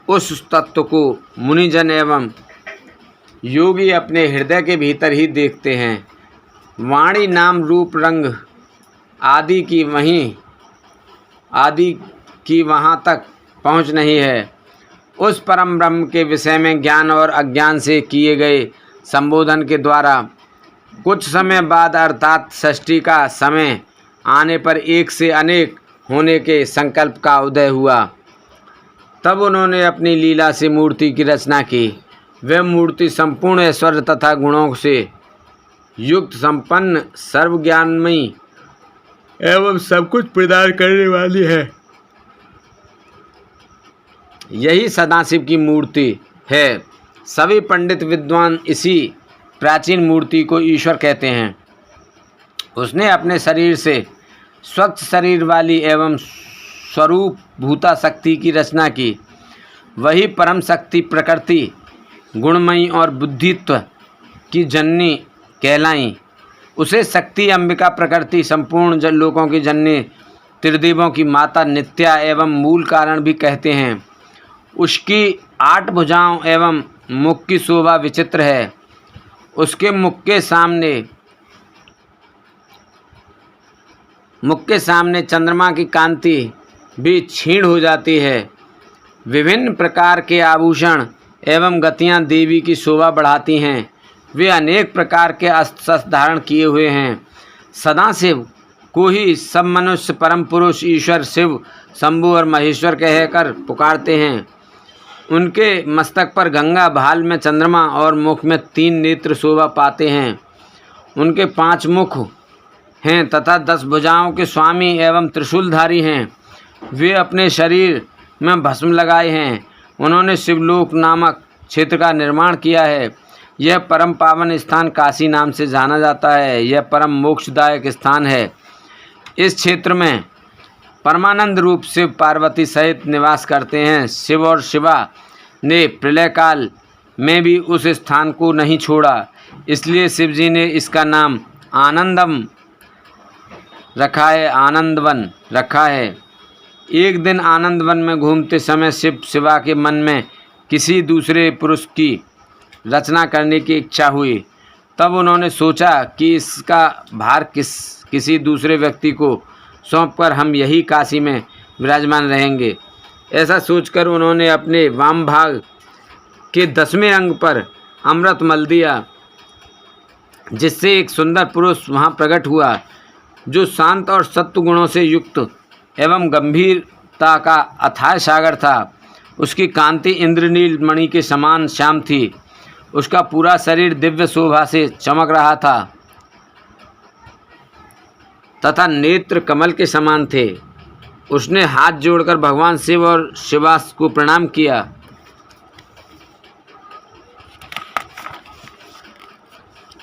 उस तत्व को मुनिजन एवं योगी अपने हृदय के भीतर ही देखते हैं। वाणी नाम रूप रंग आदि की वहाँ तक पहुँच नहीं है। उस परम ब्रह्म के विषय में ज्ञान और अज्ञान से किए गए संबोधन के द्वारा कुछ समय बाद अर्थात सृष्टि का समय आने पर एक से अनेक होने के संकल्प का उदय हुआ। तब उन्होंने अपनी लीला से मूर्ति की रचना की। वह मूर्ति संपूर्ण ऐश्वर्य तथा गुणों से युक्त, संपन्न, सर्वज्ञानमयी एवं सब कुछ प्रदान करने वाली है। यही सदाशिव की मूर्ति है। सभी पंडित विद्वान इसी प्राचीन मूर्ति को ईश्वर कहते हैं। उसने अपने शरीर से स्वच्छ शरीर वाली एवं स्वरूप भूता शक्ति की रचना की। वही परम शक्ति प्रकृति गुणमयी और बुद्धित्व की जननी कहलाई। उसे शक्ति अंबिका प्रकृति संपूर्ण जन लोकों की जननी, त्रिदेवों की माता, नित्या एवं मूल कारण भी कहते हैं। उसकी 8 भुजाओं एवं मुख की शोभा विचित्र है। उसके मुख के सामने चंद्रमा की कांति भी क्षीण हो जाती है। विभिन्न प्रकार के आभूषण एवं गतियाँ देवी की शोभा बढ़ाती हैं। वे अनेक प्रकार के अस्त्र शस्त्र धारण किए हुए हैं। सदाशिव को ही सब मनुष्य परम पुरुष ईश्वर शिव, शंभु और महेश्वर कहकर पुकारते हैं। उनके मस्तक पर गंगा, भाल में चंद्रमा और मुख में 3 नेत्र शोभा पाते हैं। उनके 5 मुख हैं तथा 10 भुजाओं के स्वामी एवं त्रिशूलधारी हैं। वे अपने शरीर में भस्म लगाए हैं। उन्होंने शिवलोक नामक क्षेत्र का निर्माण किया है। यह परम पावन स्थान काशी नाम से जाना जाता है। यह परम मोक्षदायक स्थान है। इस क्षेत्र में परमानंद रूप शिव पार्वती सहित निवास करते हैं। शिव और शिवा ने प्रलय काल में भी उस स्थान को नहीं छोड़ा, इसलिए शिव जी ने इसका नाम आनंदवन रखा है। एक दिन आनंदवन में घूमते समय शिव शिवा के मन में किसी दूसरे पुरुष की रचना करने की इच्छा हुई। तब उन्होंने सोचा कि इसका भार किसी दूसरे व्यक्ति को सौंपकर हम यही काशी में विराजमान रहेंगे। ऐसा सोचकर उन्होंने अपने वाम भाग के 10वें अंग पर अमृत मल दिया, जिससे एक सुंदर पुरुष वहाँ प्रकट हुआ, जो शांत और सत्व गुणों से युक्त एवं गंभीरता का अथाह सागर था। उसकी कांति इंद्रनील मणि के समान श्याम थी। उसका पूरा शरीर दिव्य शोभा से चमक रहा था तथा नेत्र कमल के समान थे। उसने हाथ जोड़कर भगवान शिव और शिवास को प्रणाम किया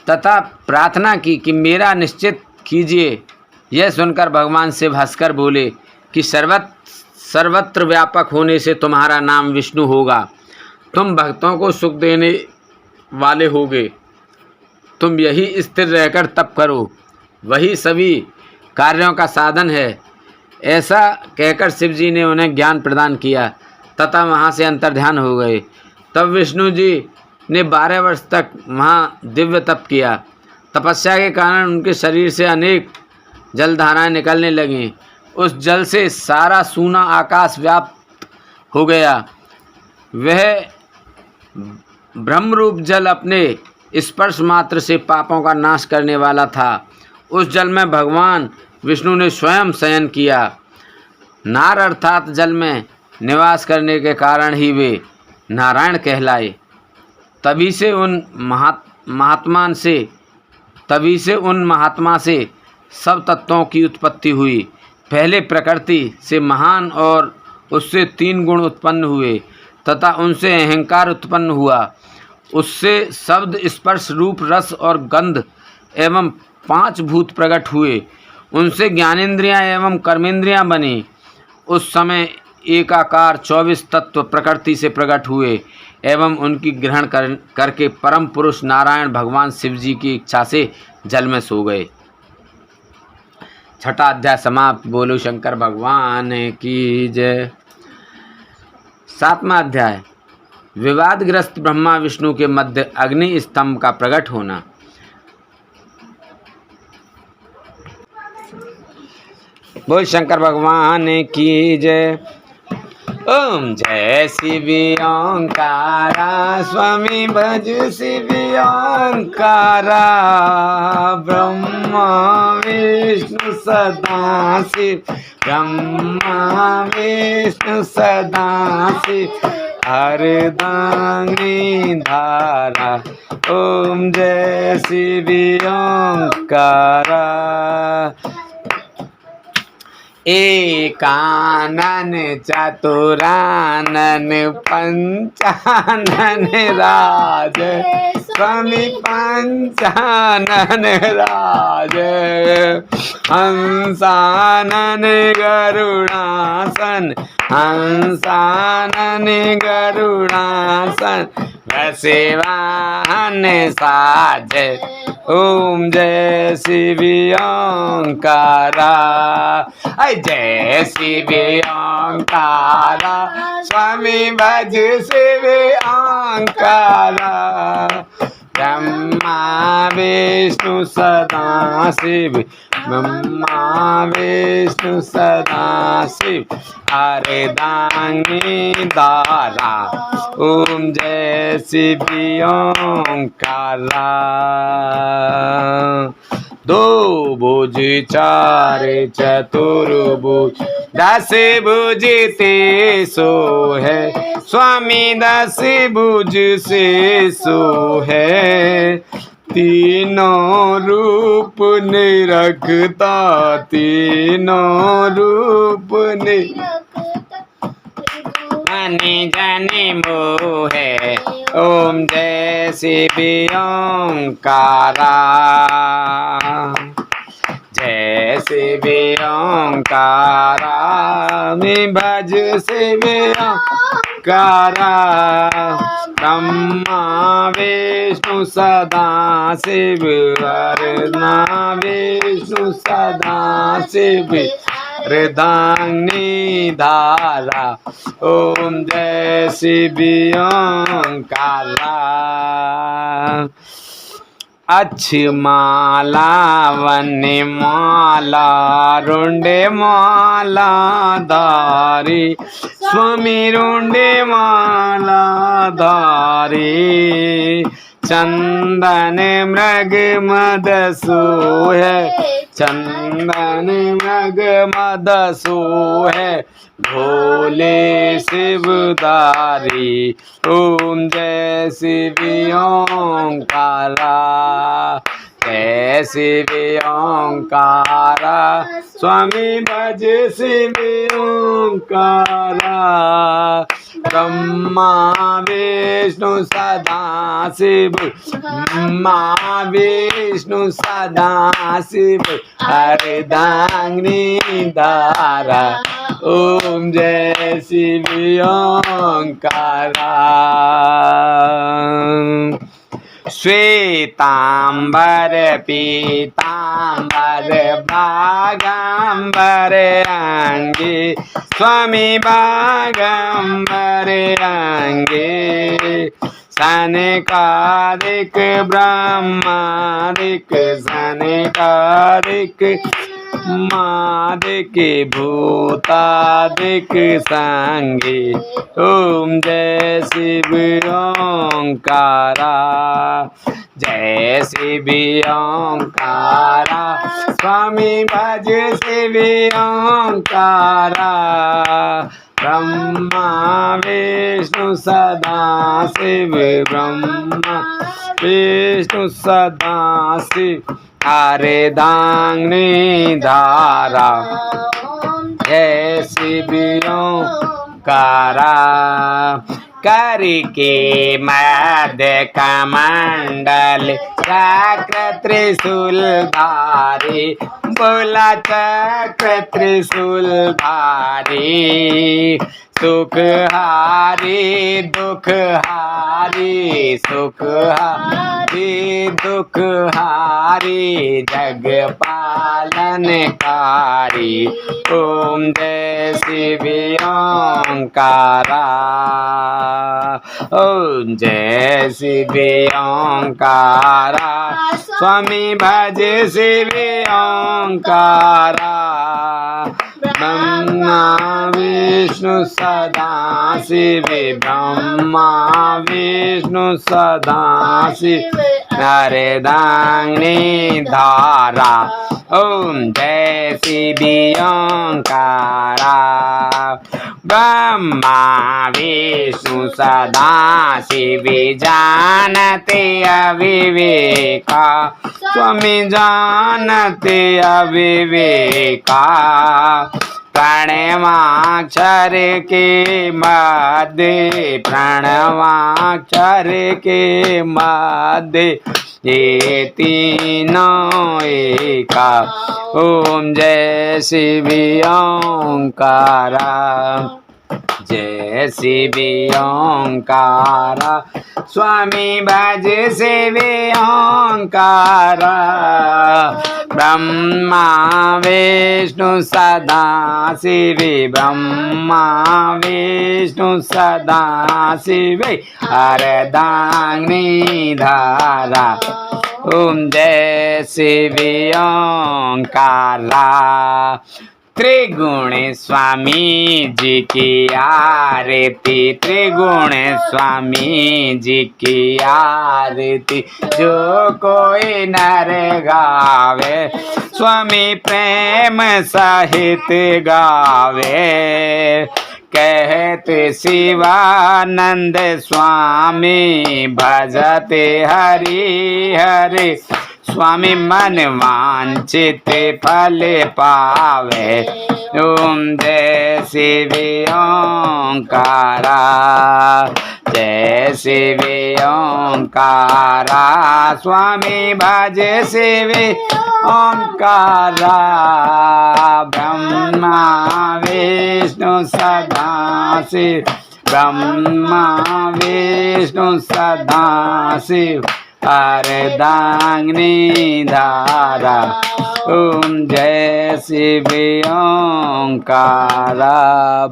तथा प्रार्थना की कि मेरा निश्चित कीजिए। यह सुनकर भगवान शिव हंसकर बोले कि सर्वत्र व्यापक होने से तुम्हारा नाम विष्णु होगा। तुम भक्तों को सुख देने वाले होगे। तुम यही स्थिर रहकर तप करो, वही सभी कार्यों का साधन है। ऐसा कहकर शिव जी ने उन्हें ज्ञान प्रदान किया तथा वहाँ से अंतर्ध्यान हो गए। तब विष्णु जी ने 12 वर्ष तक वहाँ दिव्य तप किया। तपस्या के कारण उनके शरीर से अनेक जलधाराएं निकलने लगीं। उस जल से सारा सूना आकाश व्याप्त हो गया। वह ब्रह्मरूप जल अपने स्पर्श मात्र से पापों का नाश करने वाला था। उस जल में भगवान विष्णु ने स्वयं शयन किया। नार अर्थात जल में निवास करने के कारण ही वे नारायण कहलाए। तभी से उन महात्मा से सब तत्वों की उत्पत्ति हुई। पहले प्रकृति से महान और उससे 3 गुण उत्पन्न हुए तथा उनसे अहंकार उत्पन्न हुआ। उससे शब्द, स्पर्श, रूप, रस और गंध एवं 5 भूत प्रकट हुए। उनसे ज्ञानेंद्रियां एवं कर्मेंद्रियां बनी। उस समय एकाकार 24 तत्व प्रकृति से प्रकट हुए एवं उनकी ग्रहण करके परम पुरुष नारायण भगवान शिव जी की इच्छा से जल में सो गए। 6ठा अध्याय समाप्त। बोलो शंकर भगवान की जय। 7वां अध्याय विवादग्रस्त ब्रह्मा विष्णु के मध्य अग्नि स्तंभ का प्रकट होना। बोल शंकर भगवान की जय। ओम जय शिव ओंकारा स्वामी भज शिव ओंकारा। ब्रह्मा विष्णु सदा शिव, ब्रह्मा विष्णु सदा शिव, हरदांगी धारा। ओम जय शिव ओंकारा। एकानन चतुरानन पंचानन राज, स्वामी पंचानन राज। हंसानन गरुड़ासन, हंसानन गरुड़ासन, वैसेवाहन साज। ओम जय शिव ओंकारा। जय शिव ओंकारा स्वामी भज शिव ओंकारा। ब्रह्मा विष्णु सदा शिव, ब्रह्मा विष्णु सदा शिव, हरदांगी धारा। ओम जय शिव ओंकारा। 2 भुज 4 चतुर्भुज, 10 भुज ते सो है। स्वामी 10 भुज से सो है। तीनों रूप निरखता, तीनों रूप जाने जाने मोह है। ओम जय शिव ओंकारा। जय शिव ओंकारा, मैं भज शिव ओंकारा। ब्रह्मा विष्णु सदा शिव, हरना विष्णु सदा शिव, हृदय धारा। ओम जय शिव ओंकारा। अच्छी माला वन्य माला, रुंडे माला धारी। स्वामी रुंडे माला धारी। चंदन मृग मद सोहे, चंदन मृग मद सोहे, भोले शिवदारी। ओम जय शिव ओंकारा, जय शिव ओंकारा, स्वामी भज शिव ओंकारा। ब्रह्मा विष्णु सदा शिव, ब्रह्मा विष्णु सदा शिव, अर्धांगिनी धारा। ओम जय शिव ओंकारा। श्वेतांबर पीतांबर बागंबर अंगे, स्वामी बागंबर अंगे। सनकादिक ब्रह्मादिक, सनकादिक मादिक भूतादिक संगे। ओम जय शिव ओंकारा, जय शिव ओंकारा, स्वामी भज शिव ओंकारा। ब्रह्मा विष्णु सदा शिव, ब्रह्मा विष्णु सदा शिव, अर्धांगिनी धारा। जय शिव ओंकारा। करके मध्य कमंडल, चक्र त्रिशूल धारी, बोला चक्र त्रिशूल धारी। सुख हारी दुख हारी, सुख हारी दुख हारी, जग पालन कारी। ओम जय शिव ओंकारा, ओम जय शिव ओंकारा, स्वामी भज शिव ओंकारा। ब्रह्मा विष्णु सदा शिव, ब्रह्मा विष्णु सदा शिव, अर्धांगिनी धारा। ओम जय शिव ओंकारा। ब्रह्मा विष्णु सदा शिव, जानते अविवेका, स्वामी जानते अविवेका। प्रणवाक्षर के मध्य, प्रणवाक्षर के मध्य, ये तीनों एका। ओम जय शिव ओंकारा, जय शिव ओंकारा, स्वामी भज शिव ओंकारा। ब्रह्मा विष्णु सदा शिव, ब्रह्मा विष्णु सदा शिव, अर्धांगिनी धारा। ओम जय शिव ओंकारा। त्रिगुण स्वामी जी की आरती, त्रिगुण स्वामी जी की आरती। जो कोई नर गावे, स्वामी प्रेम सहित गावे। कहते शिवानंद स्वामी, भजते हरि हरि, स्वामी मन वांछित फल पावे। ओम जय शिव ओंकारा, जय शिव ओंकारा, स्वामी भज शिव ओंकारा। ब्रह्मा विष्णु सदा शिव, ब्रह्मा विष्णु सदा शिव, अर्धांगिनी धारा। ओम जय शिव ओंकारा।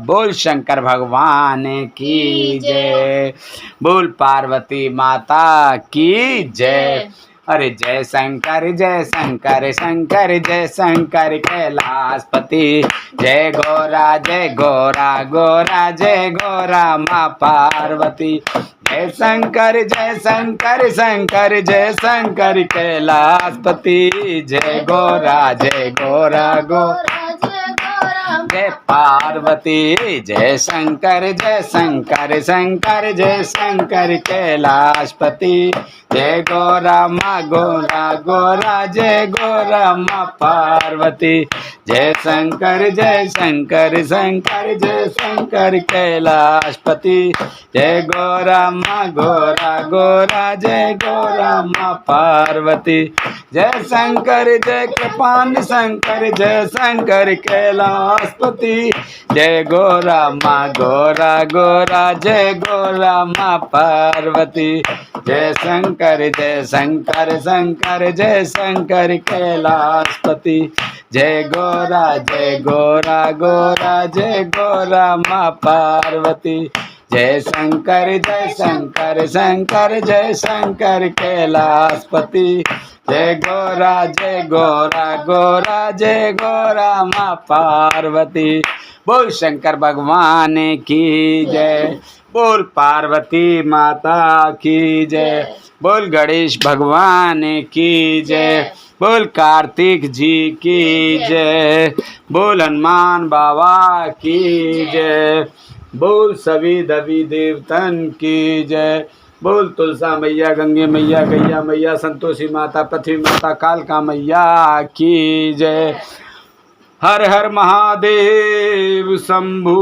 बोल शंकर भगवान की जय, बोल पार्वती माता की जय। अरे जय शंकर शंकर जय शंकर कैलाशपति। जय गोरा गोरा जय गोरा माँ पार्वती। जय शंकर जय शंकर कैलाशपति। जय गोरा जय पार्वती। जय शंकर जय शंकर कैलाशपति। जय गोरा गोरा जय गोरा माँ पार्वती। जय शंकर जय शंकर कैलाशपति। जय गोरा गोरा जय गोरा माँ पार्वती। जय शंकर जय कृपान शंकर जय शंकर कैलाशपति। जय गोरा गोरा जय गोरा माँ पार्वती। जय शंकर जय शंकर कैलाशपति। जय गोरा गोरा जय गोरा माँ पार्वती। जय शंकर जय शंकर कैलाशपति। जय गोरा गोरा जय गोरा माँ पार्वती। बोल शंकर भगवान की जय। बोल पार्वती माता की जय। बोल गणेश भगवान की जय। बोल कार्तिक जी की जय। बोल हनुमान बाबा की जय। बोल सभी देवी देवतन की जय। बोल तुलसा मैया, गंगे मैया, गैया मैया, संतोषी माता, पृथ्वी माता, कालका मैया की जय। हर हर महादेव शंभू।